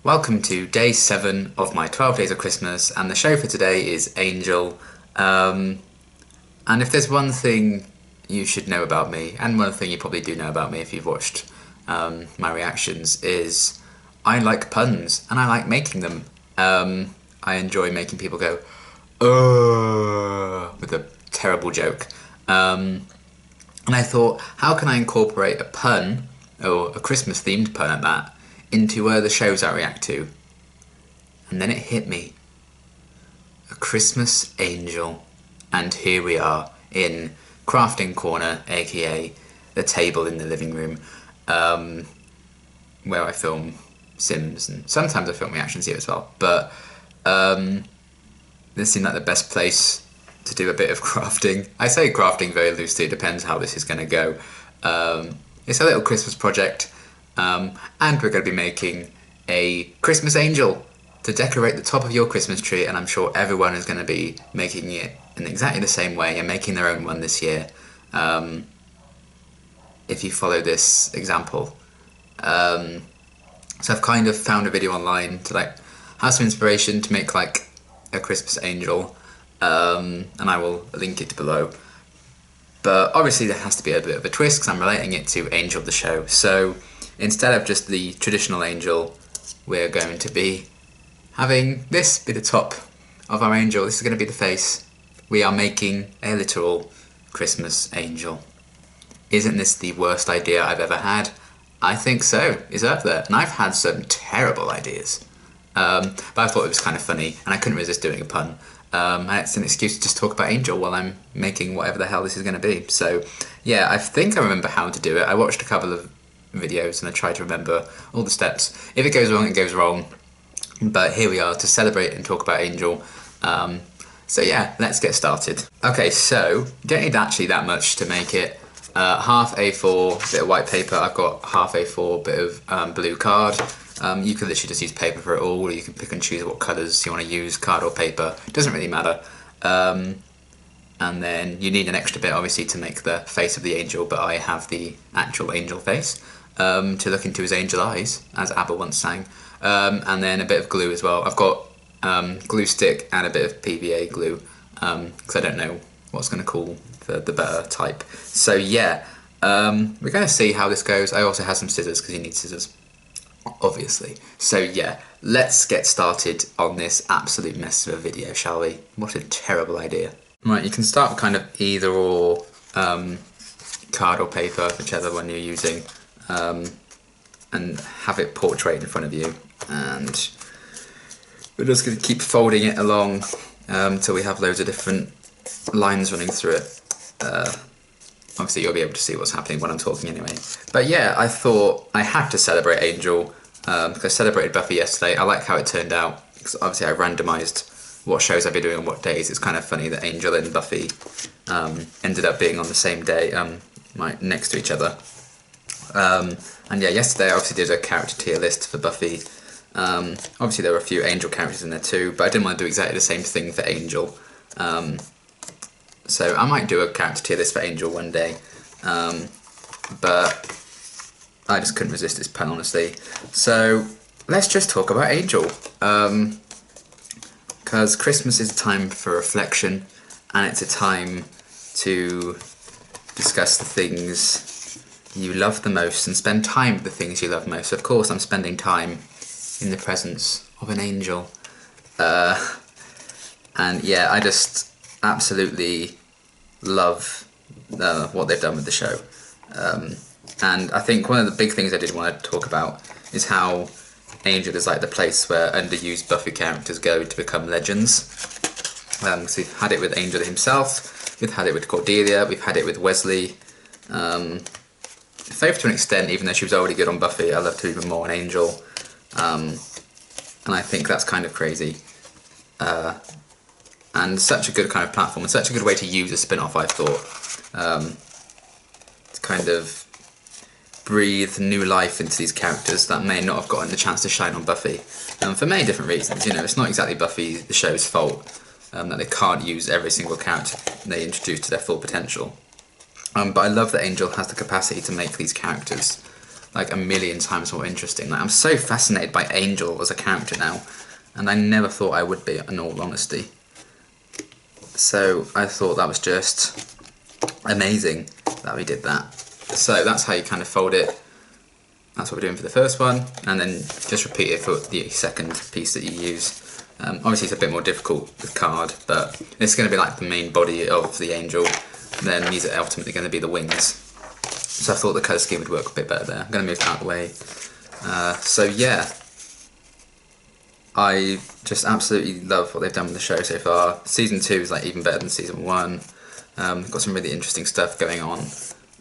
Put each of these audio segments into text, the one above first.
Welcome to day 7 of my 12 days of Christmas, and the show for today is Angel. And if there's one thing you should know about me, and one thing you probably do know about me if you've watched my reactions, is I like puns, and I like making them. I enjoy making people go, with a terrible joke. And I thought, how can I incorporate a pun, or a Christmas themed pun at that, into the shows I react to? And then it hit me. A Christmas Angel. And here we are in Crafting Corner, aka the table in the living room, where I film Sims, and sometimes I film reactions here as well. But this seemed like the best place to do a bit of crafting. I say crafting very loosely, it depends how this is going to go. It's a little Christmas project. And we're going to be making a Christmas angel to decorate the top of your Christmas tree, and I'm sure everyone is going to be making it in exactly the same way and making their own one this year, if you follow this example. So I've kind of found a video online to have some inspiration to make a Christmas angel, and I will link it below. But obviously there has to be a bit of a twist because I'm relating it to Angel the show. So instead of just the traditional angel, we're going to be having this be the top of our angel. This is going to be the face. We are making a literal Christmas angel. Isn't this the worst idea I've ever had? I think so. It's up there. And I've had some terrible ideas. But I thought it was kind of funny, and I couldn't resist doing a pun. And it's an excuse to just talk about Angel while I'm making whatever the hell this is going to be. So yeah, I think I remember how to do it. I watched a couple of videos and I tried to remember all the steps. If it goes wrong, it goes wrong. But here we are to celebrate and talk about Angel. So yeah, let's get started. Okay, so you don't need actually that much to make it. Half A4 bit of white paper. I've got half A4 bit of blue card. You can literally just use paper for it all, or you can pick and choose what colours you want to use, card or paper. It doesn't really matter. And then you need an extra bit obviously to make the face of the angel, but I have the actual angel face to look into his angel eyes, as ABBA once sang. And then a bit of glue as well. I've got glue stick and a bit of PVA glue, because I don't know what's going to call the better type. So yeah, we're going to see how this goes. I also have some scissors because you need scissors, obviously. So yeah, let's get started on this absolute mess of a video, shall we? What a terrible idea. Right, you can start kind of either or, card or paper, whichever one you're using, and have it portrait in front of you, and we're just going to keep folding it along until we have loads of different lines running through it. Obviously you'll be able to see what's happening when I'm talking anyway. But yeah, I thought I had to celebrate Angel, because I celebrated Buffy yesterday. I like how it turned out, because obviously I randomised what shows I'd be doing on what days. It's kind of funny that Angel and Buffy ended up being on the same day, next to each other. And yeah, yesterday I obviously did a character tier list for Buffy. Obviously there were a few Angel characters in there too, but I didn't want to do exactly the same thing for Angel. So I might do a character tier list for Angel one day, but I just couldn't resist this pun, honestly. So let's just talk about Angel, because Christmas is a time for reflection, and it's a time to discuss the things you love the most and spend time with the things you love most. Of course, I'm spending time in the presence of an angel, and yeah, I just absolutely love what they've done with the show. And I think one of the big things I did want to talk about is how Angel is like the place where underused Buffy characters go to become legends. So we've had it with Angel himself, we've had it with Cordelia, we've had it with Wesley. Faith to an extent, even though she was already good on Buffy, I loved her even more on Angel. And I think that's kind of crazy. And such a good kind of platform, and such a good way to use a spin-off, I thought. To kind of breathe new life into these characters that may not have gotten the chance to shine on Buffy. For many different reasons, you know, it's not exactly Buffy, the show's fault, that they can't use every single character they introduce to their full potential. But I love that Angel has the capacity to make these characters like a million times more interesting. Like, I'm so fascinated by Angel as a character now, and I never thought I would be, in all honesty. So I thought that was just amazing that we did that. So that's how you kind of fold it. That's what we're doing for the first one, and then just repeat it for the second piece that you use. Obviously it's a bit more difficult with card, but it's going to be like the main body of the angel, and then these are ultimately going to be the wings. So I thought the colour scheme would work a bit better there. I'm going to move that out of the way. So yeah, I just absolutely love what they've done with the show so far. Season 2 is like even better than Season 1. Got some really interesting stuff going on.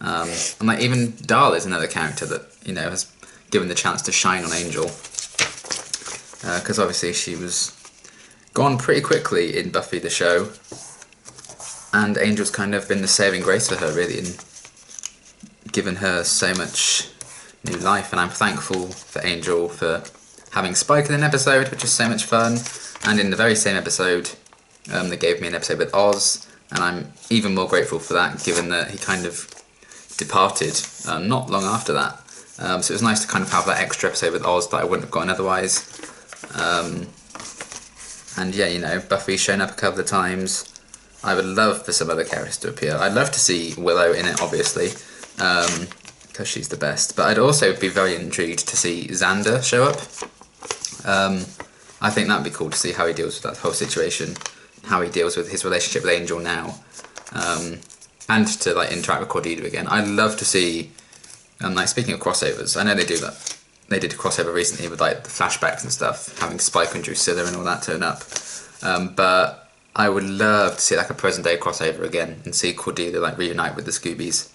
And like even Dahl is another character that, you know, has given the chance to shine on Angel. Because obviously she was gone pretty quickly in Buffy the show. And Angel's kind of been the saving grace for her, really, and given her so much new life. And I'm thankful for Angel for having Spike in an episode, which is so much fun. And in the very same episode, they gave me an episode with Oz. And I'm even more grateful for that, given that he kind of departed not long after that. So it was nice to kind of have that extra episode with Oz that I wouldn't have gotten otherwise. And yeah, you know, Buffy's shown up a couple of times. I would love for some other characters to appear. I'd love to see Willow in it, obviously, because she's the best. But I'd also be very intrigued to see Xander show up. I think that'd be cool to see how he deals with that whole situation, how he deals with his relationship with Angel now. And to like interact with Cordelia again. I'd love to see, like speaking of crossovers, I know they do that. They did a crossover recently with like the flashbacks and stuff, having Spike and Drusilla and all that turn up. But I would love to see like a present day crossover again and see Cordelia like reunite with the Scoobies.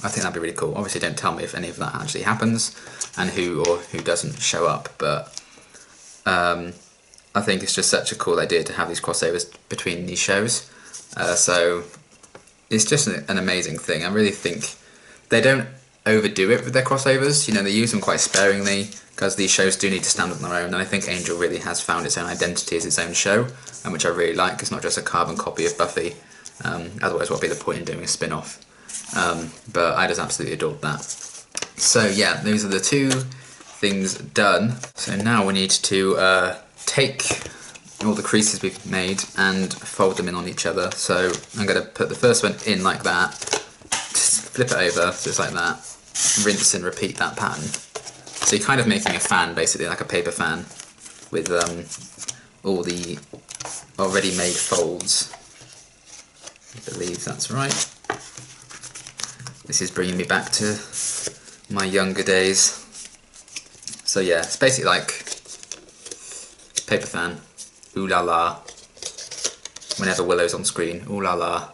I think that'd be really cool. Obviously, don't tell me if any of that actually happens and who or who doesn't show up. But I think it's just such a cool idea to have these crossovers between these shows. So it's just an amazing thing. I really think they don't overdo it with their crossovers. You know, they use them quite sparingly because these shows do need to stand on their own. And I think Angel really has found its own identity as its own show, and which I really like. It's not just a carbon copy of Buffy. Otherwise, what would be the point in doing a spin-off? But I just absolutely adored that. So yeah, those are the two things done. So now we need to take all the creases we've made and fold them in on each other. So I'm going to put the first one in like that, just flip it over, so it's like that, rinse and repeat that pattern. So you're kind of making a fan, basically, like a paper fan, with all the already made folds. I believe that's right. This is bringing me back to my younger days. So yeah, it's basically like paper fan. Ooh la la. Whenever Willow's on screen, ooh la la.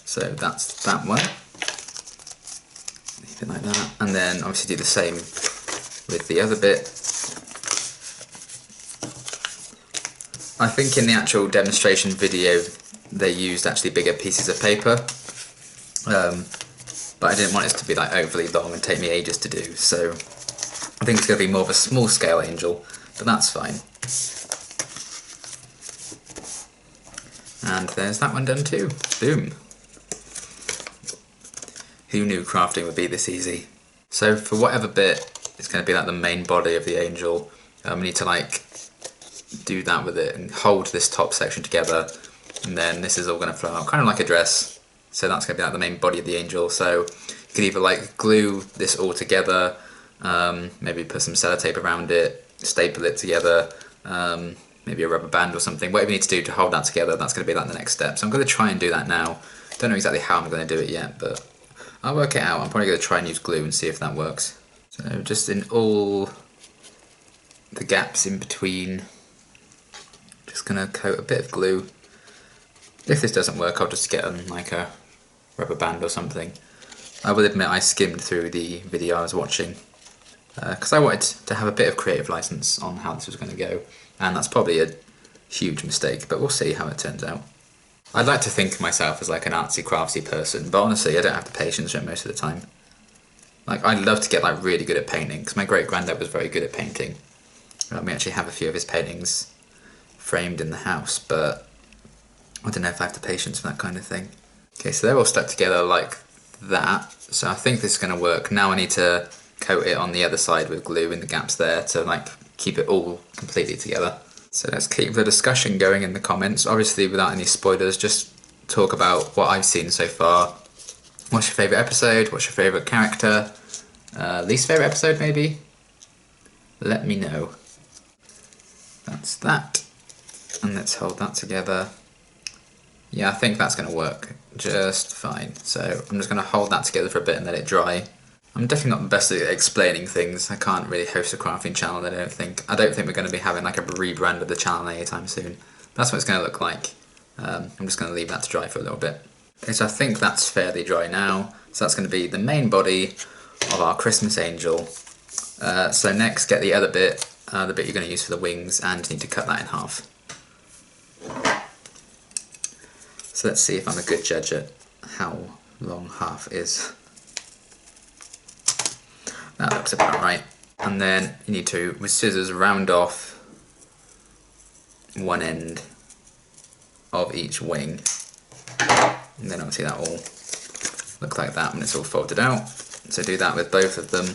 So that's that one. Leave it like that. And then obviously do the same with the other bit. I think in the actual demonstration video they used actually bigger pieces of paper. But I didn't want it to be like overly long and take me ages to do, so I think it's going to be more of a small scale angel, but that's fine. And there's that one done too. Boom. Who knew crafting would be this easy? So for whatever bit it's going to be like the main body of the angel, we need to like do that with it and hold this top section together, and then this is all going to flow out, kind of like a dress. So that's going to be like the main body of the angel. So you could either like glue this all together, maybe put some sellotape around it, staple it together, maybe a rubber band or something. Whatever you need to do to hold that together, that's going to be like the next step. So I'm going to try and do that now. Don't know exactly how I'm going to do it yet, but I'll work it out. I'm probably going to try and use glue and see if that works. So just in all the gaps in between, just going to coat a bit of glue. If this doesn't work, I'll just get like a rubber band or something. I will admit I skimmed through the video I was watching because I wanted to have a bit of creative license on how this was going to go, and that's probably a huge mistake, but we'll see how it turns out. I'd like to think of myself as like an artsy craftsy person, but honestly I don't have the patience for it most of the time. Like, I'd love to get like really good at painting, because my great granddad was very good at painting. We actually have a few of his paintings framed in the house, but I don't know if I have the patience for that kind of thing. Okay, so they're all stuck together like that. So I think this is going to work. Now I need to coat it on the other side with glue in the gaps there to like keep it all completely together. So let's keep the discussion going in the comments. Obviously without any spoilers, just talk about what I've seen so far. What's your favourite episode? What's your favourite character? Least favourite episode maybe? Let me know. That's that. And let's hold that together. Yeah, I think that's going to work just fine. So I'm just going to hold that together for a bit and let it dry. I'm definitely not the best at explaining things. I can't really host a crafting channel, I don't think. I don't think we're going to be having like a rebrand of the channel anytime soon. That's what it's going to look like. I'm just going to leave that to dry for a little bit. Okay, so I think that's fairly dry now. So that's going to be the main body of our Christmas angel. So next, get the other bit, the bit you're going to use for the wings, and you need to cut that in half. So let's see if I'm a good judge at how long half is. That looks about right. And then you need to, with scissors, round off one end of each wing. And then obviously that will look like that when it's all folded out. So do that with both of them.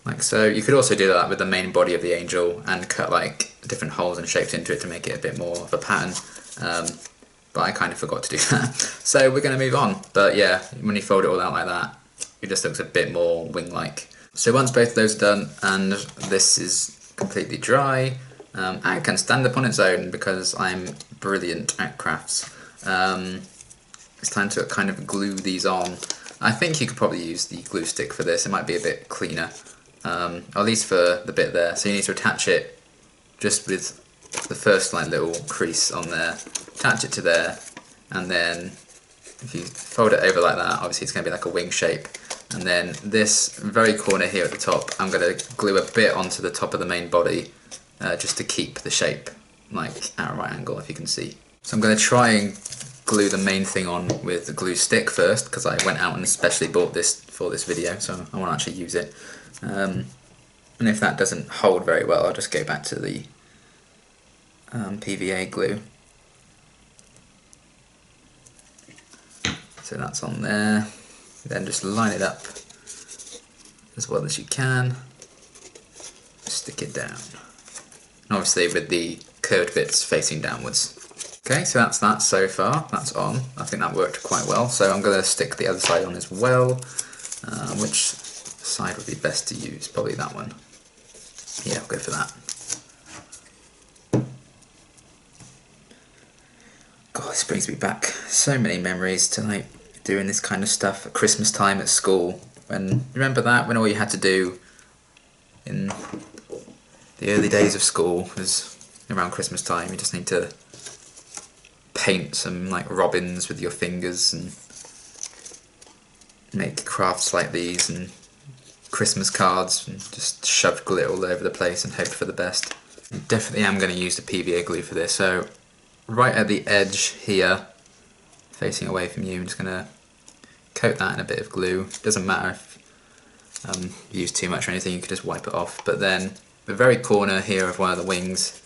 Like so. You could also do that with the main body of the angel and cut like different holes and shapes into it to make it a bit more of a pattern. But I kind of forgot to do that. So we're going to move on. But yeah, when you fold it all out like that, it just looks a bit more wing-like. So once both of those are done and this is completely dry, I can stand up on its own because I'm brilliant at crafts. It's time to kind of glue these on. I think you could probably use the glue stick for this. It might be a bit cleaner, or at least for the bit there. So you need to attach it just with the first like little crease on there. Attach it to there, and then if you fold it over like that, obviously it's going to be like a wing shape. And then this very corner here at the top, I'm going to glue a bit onto the top of the main body, just to keep the shape like at a right angle, if you can see. So I'm going to try and glue the main thing on with the glue stick first, because I went out and especially bought this for this video, so I want to actually use it. And if that doesn't hold very well, I'll just go back to the PVA glue. So that's on there. Then just line it up as well as you can. Stick it down. And obviously with the curved bits facing downwards. Okay, so that's that so far. That's on. I think that worked quite well. So I'm going to stick the other side on as well. Which side would be best to use? Probably that one. Yeah, I'll go for that. God, this brings me back so many memories to like doing this kind of stuff at Christmas time at school. When, remember that? When all you had to do in the early days of school was around Christmas time, you just need to paint some like robins with your fingers and make crafts like these and Christmas cards and just shoved glitter all over the place and hoped for the best. I definitely am going to use the PVA glue for this. So right at the edge here, facing away from you, I'm just going to coat that in a bit of glue. Doesn't matter if you use too much or anything, you could just wipe it off. But then the very corner here of one of the wings,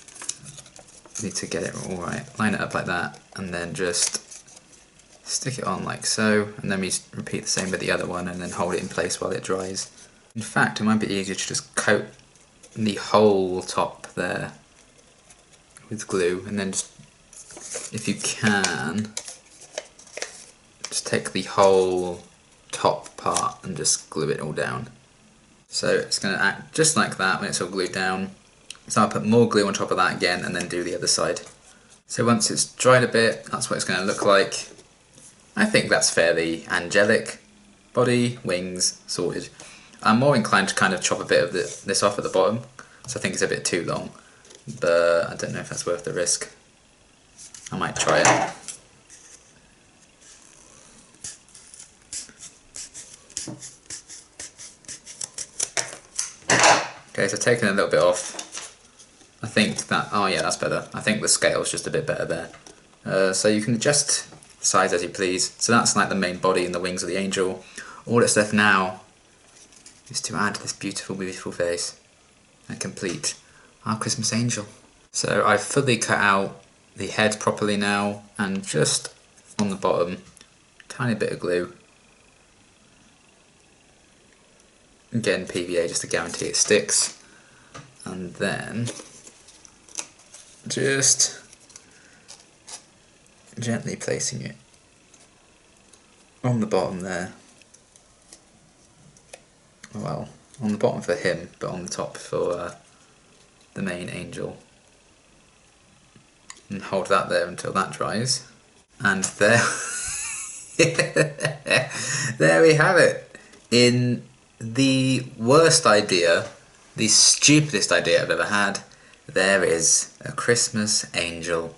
you need to get it all right. Line it up like that and then just stick it on like so, and then we repeat the same with the other one and then hold it in place while it dries. In fact, it might be easier to just coat the whole top there with glue, and then just, if you can, just take the whole top part and just glue it all down. So it's going to act just like that when it's all glued down. So I'll put more glue on top of that again and then do the other side. So once it's dried a bit, that's what it's going to look like. I think that's fairly angelic. Body, wings, sorted. I'm more inclined to kind of chop a bit of this off at the bottom, so I think it's a bit too long, but I don't know if that's worth the risk. I might try it. Okay, so taking a little bit off. I think that, oh yeah, that's better. I think the scale's just a bit better there. So you can adjust the size as you please. So that's like the main body and the wings of the angel. All that's left now is to add this beautiful, beautiful face and complete our Christmas angel. So I've fully cut out the head properly now, and just on the bottom, tiny bit of glue. Again, PVA just to guarantee it sticks. And then just gently placing it on the bottom there. Well, on the bottom for him, but on the top for the main angel. And hold that there until that dries. And there, there we have it. In the worst idea, the stupidest idea I've ever had, there is a Christmas angel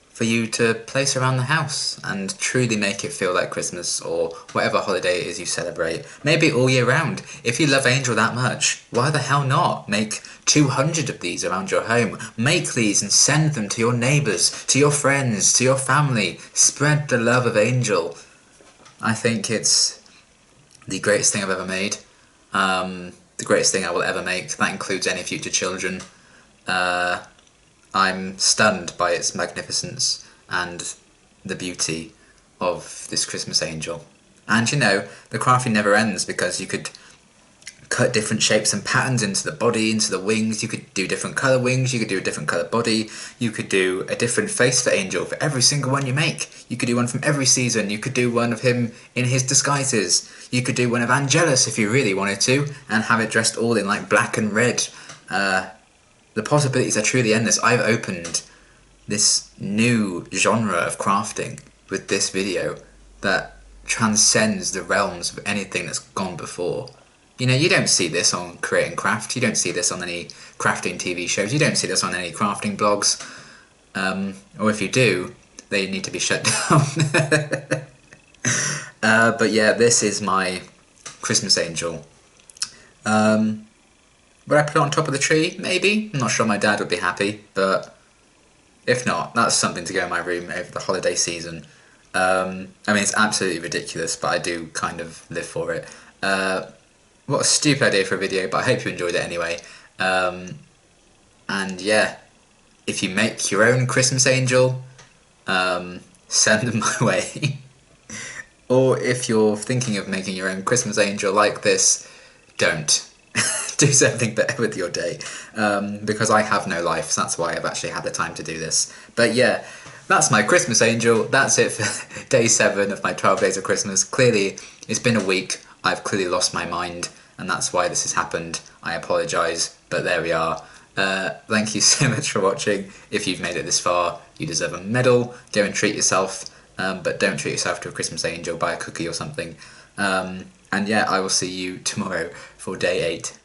for you to place around the house and truly make it feel like Christmas, or whatever holiday it is you celebrate. Maybe all year round. If you love Angel that much, why the hell not make 200 of these around your home? Make these and send them to your neighbours, to your friends, to your family. Spread the love of Angel. I think it's the greatest thing I've ever made. The greatest thing I will ever make. That includes any future children. I'm stunned by its magnificence and the beauty of this Christmas angel. And you know, the crafting never ends, because you could cut different shapes and patterns into the body, into the wings. You could do different colour wings, you could do a different colour body, you could do a different face for Angel for every single one you make. You could do one from every season, you could do one of him in his disguises, you could do one of Angelus if you really wanted to, and have it dressed all in like black and red. The possibilities are truly endless. I've opened this new genre of crafting with this video that transcends the realms of anything that's gone before. You know, you don't see this on Create and Craft, you don't see this on any crafting TV shows, you don't see this on any crafting blogs, or if you do, they need to be shut down. But yeah, this is my Christmas angel. Would I put it on top of the tree? Maybe. I'm not sure my dad would be happy, but if not, that's something to go in my room over the holiday season. I mean, it's absolutely ridiculous, but I do kind of live for it. What a stupid idea for a video, but I hope you enjoyed it anyway. And yeah, if you make your own Christmas angel, send them my way. Or if you're thinking of making your own Christmas angel like this, don't. Do something better with your day, because I have no life, so that's why I've actually had the time to do this. But yeah, that's my Christmas angel. That's it for day 7 of my 12 days of Christmas. Clearly, it's been a week. I've clearly lost my mind, and that's why this has happened. I apologise, but there we are. Thank you so much for watching. If you've made it this far, you deserve a medal. Go and treat yourself, but don't treat yourself to a Christmas angel. Buy a cookie or something. And yeah, I will see you tomorrow for day 8.